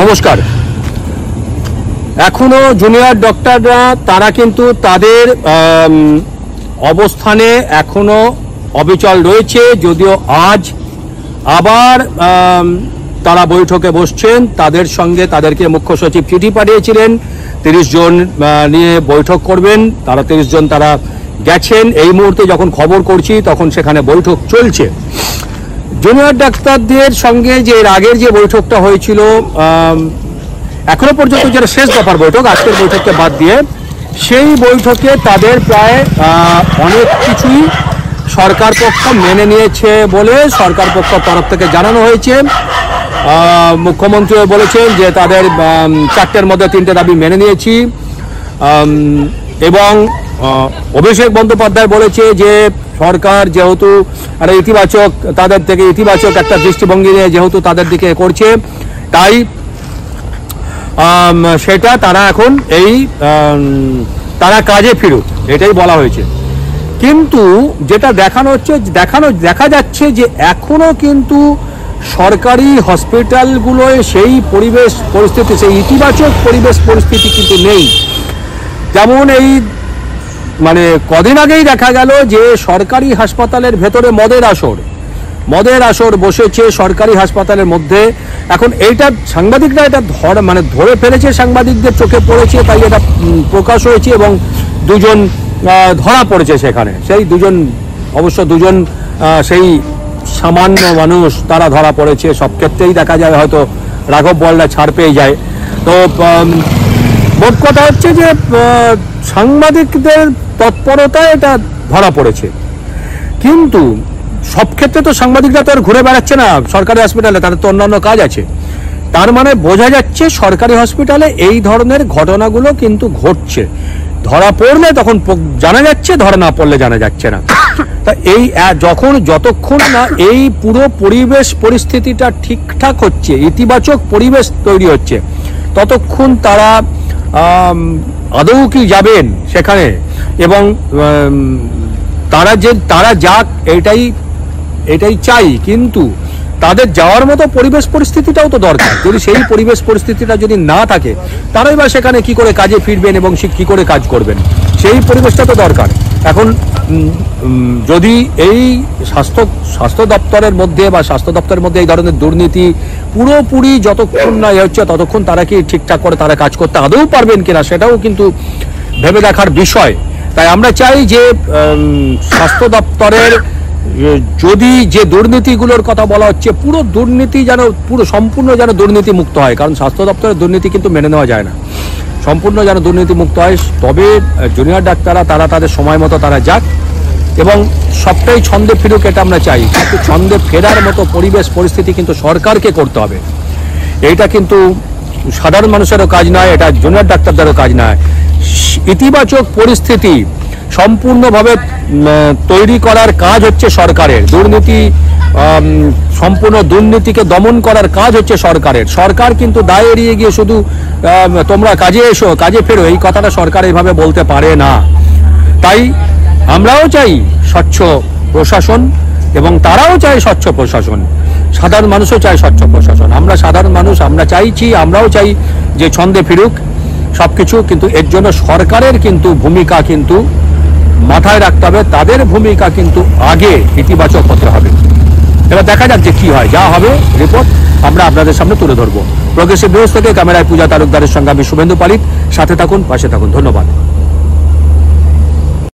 নমস্কার। এখনো জুনিয়র ডক্টররা তারা কিন্তু তাদের অবস্থানে এখনো অবিচল রয়েছে, যদিও আজ আবার তারা বৈঠকে বসছেন। তাদের সঙ্গে তাদেরকে মুখ্য সচিব চিঠি পাঠিয়েছিলেন 30 জন নিয়ে বৈঠক করবেন। তারা 30 জন তারা গেছেন। এই মুহূর্তে যখন খবর করছি তখন সেখানে বৈঠক চলছে। জুনিয়র ডাক্তারদের সঙ্গে যে এর আগের যে বৈঠকটা হয়েছিল, এখনো পর্যন্ত যেটা শেষ দফার বৈঠক, আজকের বৈঠককে বাদ দিয়ে, সেই বৈঠকে তাদের প্রায় অনেক কিছুই সরকার পক্ষ মেনে নিয়েছে বলে সরকার পক্ষের তরফ থেকে জানানো হয়েছে। মুখ্যমন্ত্রীও বলেছেন যে তাদের 4টের মধ্যে 3টে দাবি মেনে নিয়েছি, এবং অভিষেক বন্দ্যোপাধ্যায় বলেছে যে সরকার যেহেতু একটা ইতিবাচক, তাদের থেকে ইতিবাচক একটা দৃষ্টিভঙ্গি নিয়ে যেহেতু তাদের দিকে করছে, তাই সেটা তারা এখন তারা কাজে ফিরুক, এটাই বলা হয়েছে। কিন্তু যেটা দেখা যাচ্ছে যে এখনো কিন্তু সরকারি হসপিটালগুলোয় সেই পরিবেশ পরিস্থিতি, সেই ইতিবাচক পরিবেশ পরিস্থিতি কিন্তু নেই। যেমন এই কদিন আগেই দেখা গেল যে সরকারি হাসপাতালের ভেতরে মদের আসর বসেছে সরকারি হাসপাতালের মধ্যে। এখন এইটা সাংবাদিকরা এটা ধরে ফেলেছে, সাংবাদিকদের চোখে পড়েছে, তাই এটা প্রকাশ হয়েছে এবং 2 জন ধরা পড়েছে সেখানে। সেই 2 জন অবশ্য 2 জন সেই সামান্য মানুষ, তারা ধরা পড়েছে। সব ক্ষেত্রেই দেখা যায় হয়তো রাঘব বলরা ছাড় পেয়ে যায়। তো মোট কথা হচ্ছে যে সাংবাদিকদের তৎপরতায় এটা ধরা পড়েছে। কিন্তু সব ক্ষেত্রে তো সাংবাদিকরা তো আর ঘুরে বেড়াচ্ছে না সরকারি হসপিটালে, তাদের তো অন্যান্য কাজ আছে। তার মানে বোঝা যাচ্ছে সরকারি হসপিটালে এই ধরনের ঘটনাগুলো কিন্তু ঘটছে। ধরা পড়লে তখন জানা যাচ্ছে, ধরা না পড়লে জানা যাচ্ছে না। তা এই যতক্ষণ না এই পুরো পরিবেশ পরিস্থিতিটা ঠিকঠাক হচ্ছে, ইতিবাচক পরিবেশ তৈরি হচ্ছে, ততক্ষণ তারা আদৌ কি যাবেন সেখানে, এবং তারা যাক এটাই চাই। কিন্তু তাদের যাওয়ার মতো পরিবেশ পরিস্থিতিটাও তো দরকার। যদি সেই পরিবেশ পরিস্থিতিটা যদি না থাকে, তারাই বা সেখানে কি করে কাজে ফিরবেন এবং সে কি করে কাজ করবেন, সেই পরিবেশটা তো দরকার। এখন যদি এই স্বাস্থ্য দপ্তরের মধ্যে বা স্বাস্থ্য দপ্তরের মধ্যে এই ধরনের দুর্নীতি পুরোপুরি যতক্ষণ না হচ্ছে, ততক্ষণ তারা কি ঠিকঠাক করে তারা কাজ করতে আদৌ পারবেন কিনা, সেটাও কিন্তু ভেবে দেখার বিষয়। তাই আমরা চাই যে স্বাস্থ্য দপ্তরের যদি যে দুর্নীতিগুলোর কথা বলা হচ্ছে, পুরো দুর্নীতি যেন সম্পূর্ণ যেন দুর্নীতি মুক্ত হয়। কারণ স্বাস্থ্য দপ্তরের দুর্নীতি কিন্তু মেনে নেওয়া যায় না। সম্পূর্ণ যেন দুর্নীতি মুক্ত হয়, তবে জুনিয়র ডাক্তাররা তারা তাদের সময় মতো তারা যাক এবং সবটাই ছন্দে ফিরুক, এটা আমরা চাই। কিন্তু ছন্দে ফেরার মতো পরিবেশ পরিস্থিতি কিন্তু সরকারকে করতে হবে। এইটা কিন্তু সাধারণ মানুষেরও কাজ নয়, এটা জুনিয়র ডাক্তারদেরও কাজ নয়। ইতিবাচক পরিস্থিতি সম্পূর্ণভাবে তৈরি করার কাজ হচ্ছে সরকারের। সম্পূর্ণ দুর্নীতিকে দমন করার কাজ হচ্ছে সরকারের। সরকার কিন্তু দায় এড়িয়ে গিয়ে শুধু তোমরা কাজে এসো, কাজে ফেরো, এই কথাটা সরকার এইভাবে বলতে পারে না। তাই আমরাও চাই স্বচ্ছ প্রশাসন এবং তারাও চায় স্বচ্ছ প্রশাসন, সাধারণ মানুষও চায় স্বচ্ছ প্রশাসন। আমরা সাধারণ মানুষ, আমরাও চাই যে ছন্দে ফিরুক সবকিছু। কিন্তু এর জন্য সরকারের কিন্তু ভূমিকা কিন্তু মাথায় রাখতে হবে, তাদের ভূমিকা কিন্তু আগে ইতিবাচক হতে হবে। এবার দেখা যাক যে কি হয়, যা হবে রিপোর্ট আমরা আপনাদের সামনে তুলে ধরবো। প্রগ্রেসিভ নিউজ থেকে ক্যামেরায় পূজা তালুকদারের সঙ্গে আমি শুভেন্দু পালিত। সাথে থাকুন, পাশে থাকুন। ধন্যবাদ।